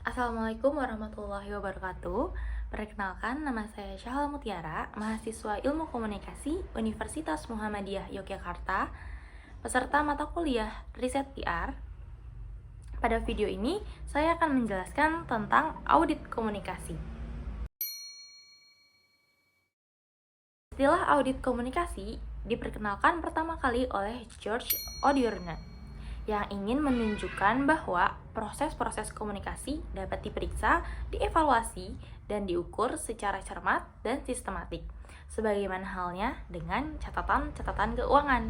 Assalamualaikum warahmatullahi wabarakatuh. Perkenalkan, nama saya Syahla Mutiara, mahasiswa Ilmu Komunikasi Universitas Muhammadiyah Yogyakarta, peserta mata kuliah Riset PR. Pada video ini, saya akan menjelaskan tentang audit komunikasi. Istilah audit komunikasi diperkenalkan pertama kali oleh George Odierno yang ingin menunjukkan bahwa proses-proses komunikasi dapat diperiksa, dievaluasi, dan diukur secara cermat dan sistematik, sebagaimana halnya dengan catatan-catatan keuangan.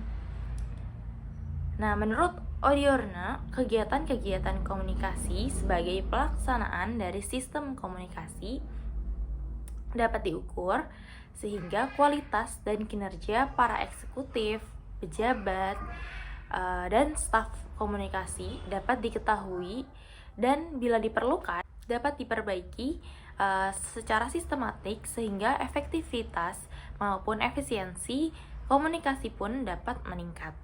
Nah, menurut Odierno, kegiatan-kegiatan komunikasi sebagai pelaksanaan dari sistem komunikasi dapat diukur sehingga kualitas dan kinerja para eksekutif, pejabat, dan staf komunikasi dapat diketahui dan bila diperlukan dapat diperbaiki secara sistematik sehingga efektivitas maupun efisiensi komunikasi pun dapat meningkat.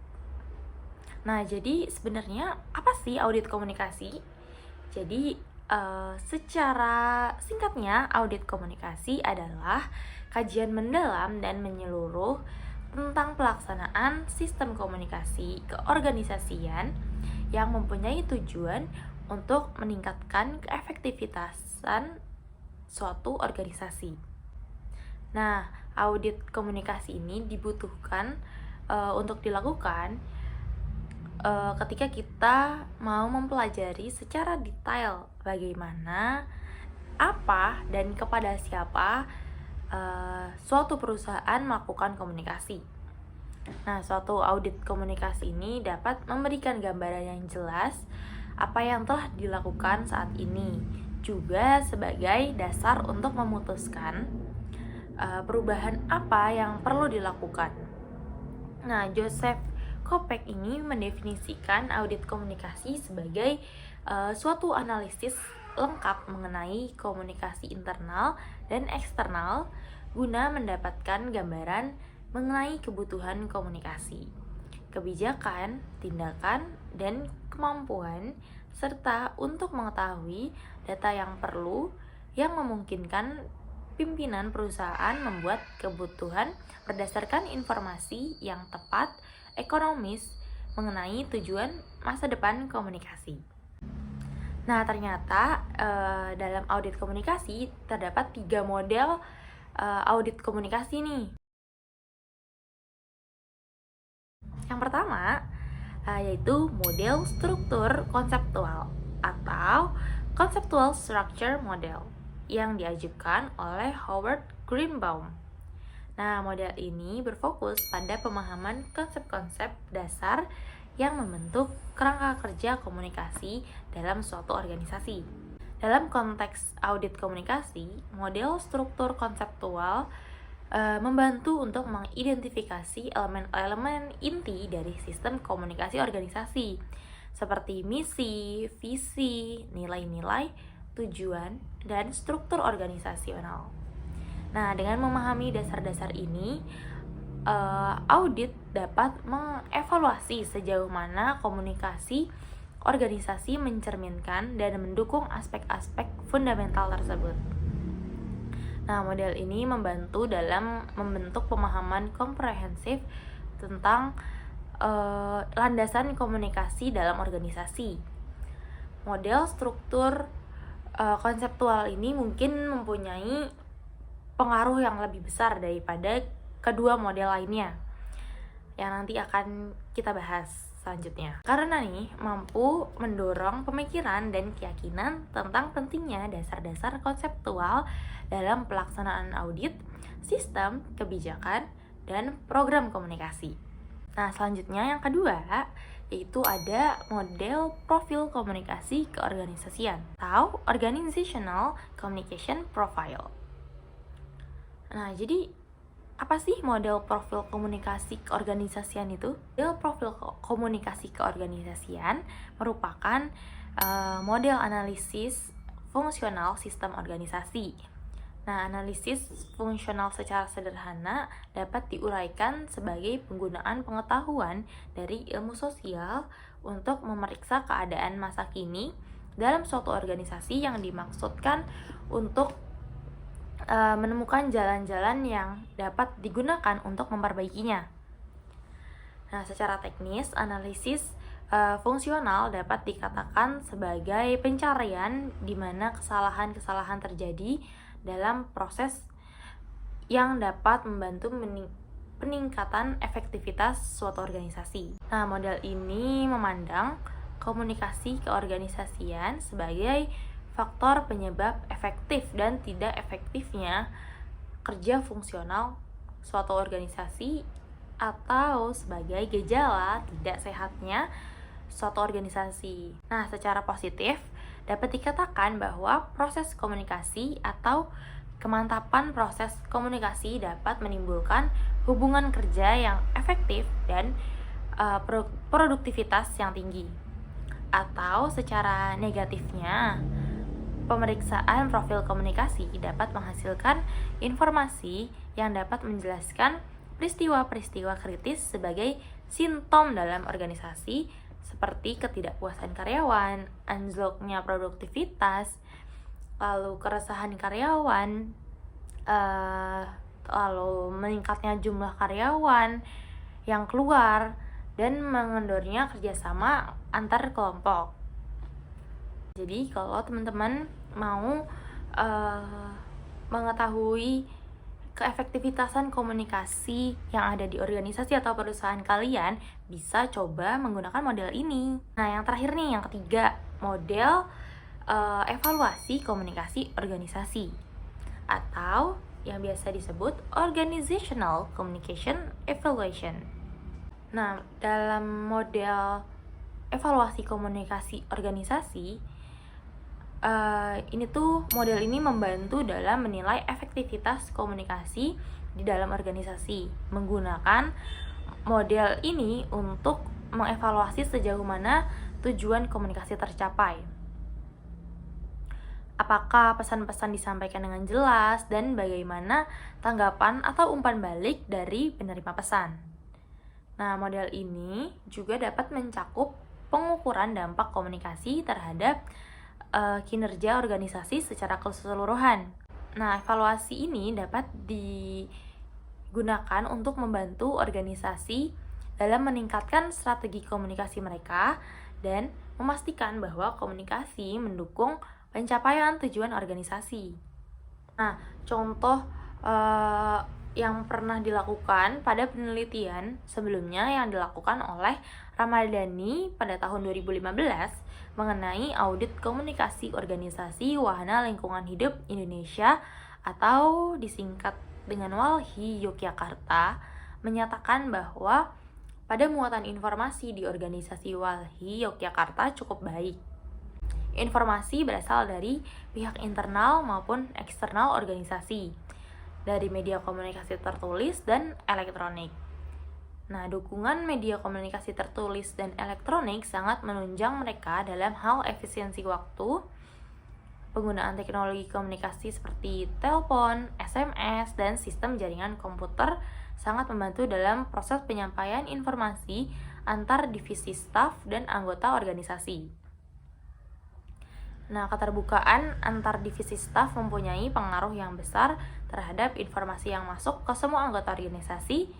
Nah, jadi sebenarnya apa sih audit komunikasi? Jadi secara singkatnya, audit komunikasi adalah kajian mendalam dan menyeluruh tentang pelaksanaan sistem komunikasi keorganisasian yang mempunyai tujuan untuk meningkatkan keefektivitasan suatu organisasi. Nah, audit komunikasi ini dibutuhkan untuk dilakukan ketika kita mau mempelajari secara detail bagaimana, apa, dan kepada siapa suatu perusahaan melakukan komunikasi. Nah, suatu audit komunikasi ini dapat memberikan gambaran yang jelas apa yang telah dilakukan saat ini, juga sebagai dasar untuk memutuskan perubahan apa yang perlu dilakukan. Nah, Joseph Kopek ini mendefinisikan audit komunikasi sebagai suatu analisis lengkap mengenai komunikasi internal dan eksternal guna mendapatkan gambaran mengenai kebutuhan komunikasi, kebijakan, tindakan, dan kemampuan, serta untuk mengetahui data yang perlu yang memungkinkan pimpinan perusahaan membuat kebutuhan berdasarkan informasi yang tepat, ekonomis, mengenai tujuan masa depan komunikasi. Nah, ternyata dalam audit komunikasi terdapat 3 model audit komunikasi nih. Yang pertama yaitu model struktur konseptual atau conceptual structure model yang diajukan oleh Howard Greenbaum. Nah, model ini berfokus pada pemahaman konsep-konsep dasar yang membentuk kerangka kerja komunikasi dalam suatu organisasi. Dalam konteks audit komunikasi, model struktur konseptual membantu untuk mengidentifikasi elemen-elemen inti dari sistem komunikasi organisasi, seperti misi, visi, nilai-nilai, tujuan, dan struktur organisasional. Nah, dengan memahami dasar-dasar ini, audit dapat mengevaluasi sejauh mana komunikasi organisasi mencerminkan dan mendukung aspek-aspek fundamental tersebut. Nah, model ini membantu dalam membentuk pemahaman komprehensif tentang landasan komunikasi dalam organisasi. Model struktur konseptual ini mungkin mempunyai pengaruh yang lebih besar daripada kedua model lainnya yang nanti akan kita bahas selanjutnya. Karena nih mampu mendorong pemikiran dan keyakinan tentang pentingnya dasar-dasar konseptual dalam pelaksanaan audit, sistem, kebijakan, dan program komunikasi. Nah, selanjutnya yang kedua yaitu ada model profil komunikasi keorganisasian atau Organizational Communication Profile. Nah, jadi apa sih model profil komunikasi keorganisasian itu? Model profil komunikasi keorganisasian merupakan model analisis fungsional sistem organisasi. Nah, analisis fungsional secara sederhana dapat diuraikan sebagai penggunaan pengetahuan dari ilmu sosial untuk memeriksa keadaan masa kini dalam suatu organisasi yang dimaksudkan untuk menemukan jalan-jalan yang dapat digunakan untuk memperbaikinya. Nah, secara teknis, analisis fungsional dapat dikatakan sebagai pencarian di mana kesalahan-kesalahan terjadi dalam proses yang dapat membantu peningkatan efektivitas suatu organisasi. Nah, model ini memandang komunikasi keorganisasian sebagai faktor penyebab efektif dan tidak efektifnya kerja fungsional suatu organisasi atau sebagai gejala tidak sehatnya suatu organisasi. Nah, secara positif dapat dikatakan bahwa proses komunikasi atau kemantapan proses komunikasi dapat menimbulkan hubungan kerja yang efektif dan produktivitas yang tinggi. Atau secara negatifnya, pemeriksaan profil komunikasi dapat menghasilkan informasi yang dapat menjelaskan peristiwa-peristiwa kritis sebagai simptom dalam organisasi seperti ketidakpuasan karyawan, anjloknya produktivitas, lalu keresahan karyawan, lalu meningkatnya jumlah karyawan yang keluar, dan mengendornya kerjasama antar kelompok. Jadi kalau teman-teman mau mengetahui keefektivitasan komunikasi yang ada di organisasi atau perusahaan kalian, bisa coba menggunakan model ini. Nah, yang terakhir nih, yang ketiga, model evaluasi komunikasi organisasi atau yang biasa disebut Organizational Communication Evaluation. Nah, dalam model evaluasi komunikasi organisasi, model ini membantu dalam menilai efektivitas komunikasi di dalam organisasi. Menggunakan model ini untuk mengevaluasi sejauh mana tujuan komunikasi tercapai. Apakah pesan-pesan disampaikan dengan jelas dan bagaimana tanggapan atau umpan balik dari penerima pesan. Nah, model ini juga dapat mencakup pengukuran dampak komunikasi terhadap kinerja organisasi secara keseluruhan. Nah, evaluasi ini dapat digunakan untuk membantu organisasi dalam meningkatkan strategi komunikasi mereka dan memastikan bahwa komunikasi mendukung pencapaian tujuan organisasi. Nah, contoh yang pernah dilakukan pada penelitian sebelumnya yang dilakukan oleh Ramadhani pada tahun 2015 mengenai audit komunikasi organisasi Wahana Lingkungan Hidup Indonesia atau disingkat dengan WALHI Yogyakarta, menyatakan bahwa pada muatan informasi di organisasi WALHI Yogyakarta cukup baik. Informasi berasal dari pihak internal maupun eksternal organisasi, dari media komunikasi tertulis dan elektronik. Nah, dukungan media komunikasi tertulis dan elektronik sangat menunjang mereka dalam hal efisiensi waktu, penggunaan teknologi komunikasi seperti telepon, SMS, dan sistem jaringan komputer sangat membantu dalam proses penyampaian informasi antar divisi staf dan anggota organisasi. Nah, keterbukaan antar divisi staf mempunyai pengaruh yang besar terhadap informasi yang masuk ke semua anggota organisasi.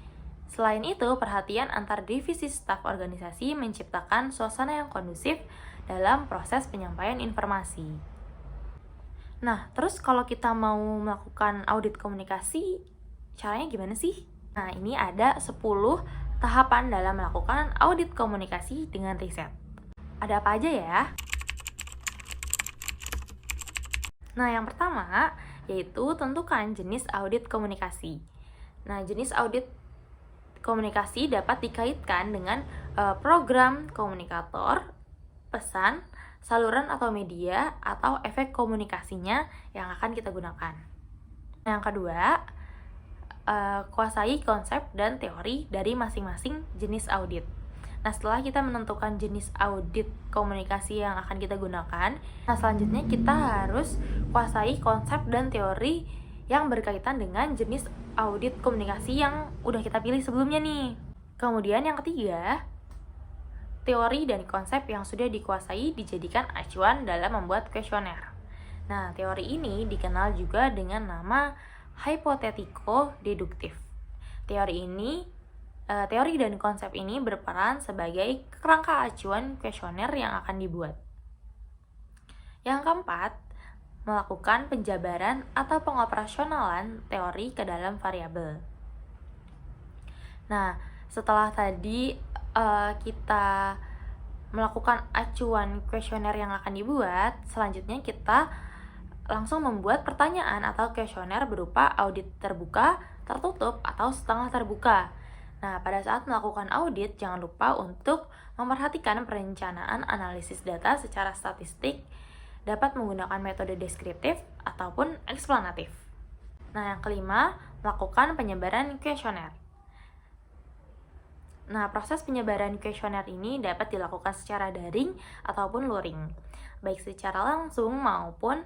Selain itu, perhatian antar divisi staf organisasi menciptakan suasana yang kondusif dalam proses penyampaian informasi. Nah, terus kalau kita mau melakukan audit komunikasi, caranya gimana sih? Nah, ini ada 10 tahapan dalam melakukan audit komunikasi dengan riset. Ada apa aja ya? Nah, yang pertama yaitu tentukan jenis audit komunikasi. Nah, jenis audit komunikasi dapat dikaitkan dengan program komunikator, pesan, saluran atau media, atau efek komunikasinya yang akan kita gunakan. Yang kedua, kuasai konsep dan teori dari masing-masing jenis audit. Nah, setelah kita menentukan jenis audit komunikasi yang akan kita gunakan, nah selanjutnya kita harus kuasai konsep dan teori yang berkaitan dengan jenis audit komunikasi yang udah kita pilih sebelumnya nih. Kemudian yang ketiga, teori dan konsep yang sudah dikuasai dijadikan acuan dalam membuat kuesioner. Nah, teori ini dikenal juga dengan nama hipotetiko-deduktif. Teori dan konsep ini berperan sebagai kerangka acuan kuesioner yang akan dibuat. Yang keempat, melakukan penjabaran atau pengoperasionalan teori ke dalam variabel. Nah, setelah tadi kita melakukan acuan kuesioner yang akan dibuat, selanjutnya kita langsung membuat pertanyaan atau kuesioner berupa audit terbuka, tertutup, atau setengah terbuka. Nah, pada saat melakukan audit, jangan lupa untuk memperhatikan perencanaan analisis data secara statistik, dapat menggunakan metode deskriptif ataupun eksplanatif. Nah, yang kelima, melakukan penyebaran kuesioner. Nah, proses penyebaran kuesioner ini dapat dilakukan secara daring ataupun luring, baik secara langsung maupun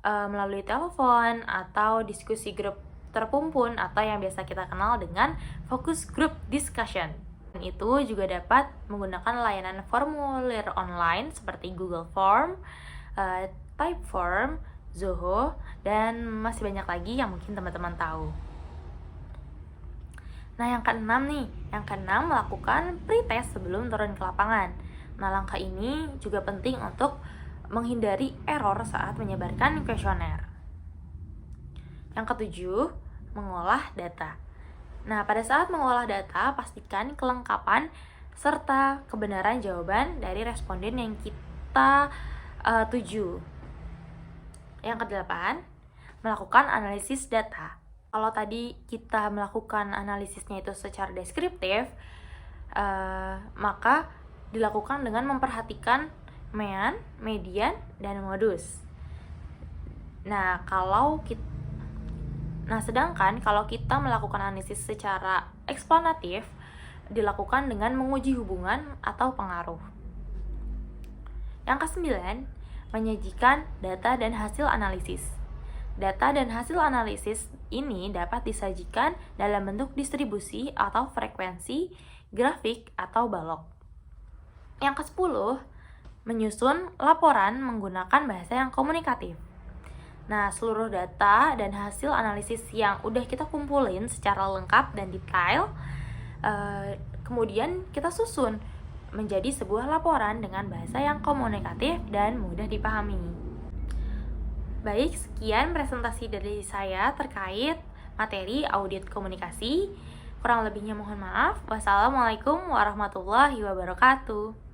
melalui telepon atau diskusi grup terpumpun atau yang biasa kita kenal dengan focus group discussion. Itu juga dapat menggunakan layanan formulir online seperti Google Form, Typeform, Zoho, dan masih banyak lagi yang mungkin teman-teman tahu. Nah, yang keenam melakukan pretest sebelum turun ke lapangan. Nah, langkah ini juga penting untuk menghindari error saat menyebarkan kuesioner. Yang ketujuh, mengolah data. Nah, pada saat mengolah data, pastikan kelengkapan serta kebenaran jawaban dari responden yang kita tuju. Yang kedelapan, melakukan analisis data. Kalau tadi kita melakukan analisisnya itu secara deskriptif, maka dilakukan dengan memperhatikan mean, median, dan modus. Sedangkan kalau kita melakukan analisis secara eksplanatif, dilakukan dengan menguji hubungan atau pengaruh. Yang kesembilan, menyajikan data dan hasil analisis. Data dan hasil analisis ini dapat disajikan dalam bentuk distribusi atau frekuensi, grafik, atau balok. Yang ke-10, menyusun laporan menggunakan bahasa yang komunikatif. Nah, seluruh data dan hasil analisis yang udah kita kumpulin secara lengkap dan detail, kemudian kita susun menjadi sebuah laporan dengan bahasa yang komunikatif dan mudah dipahami. Baik, sekian presentasi dari saya terkait materi audit komunikasi. Kurang lebihnya mohon maaf. Wassalamualaikum warahmatullahi wabarakatuh.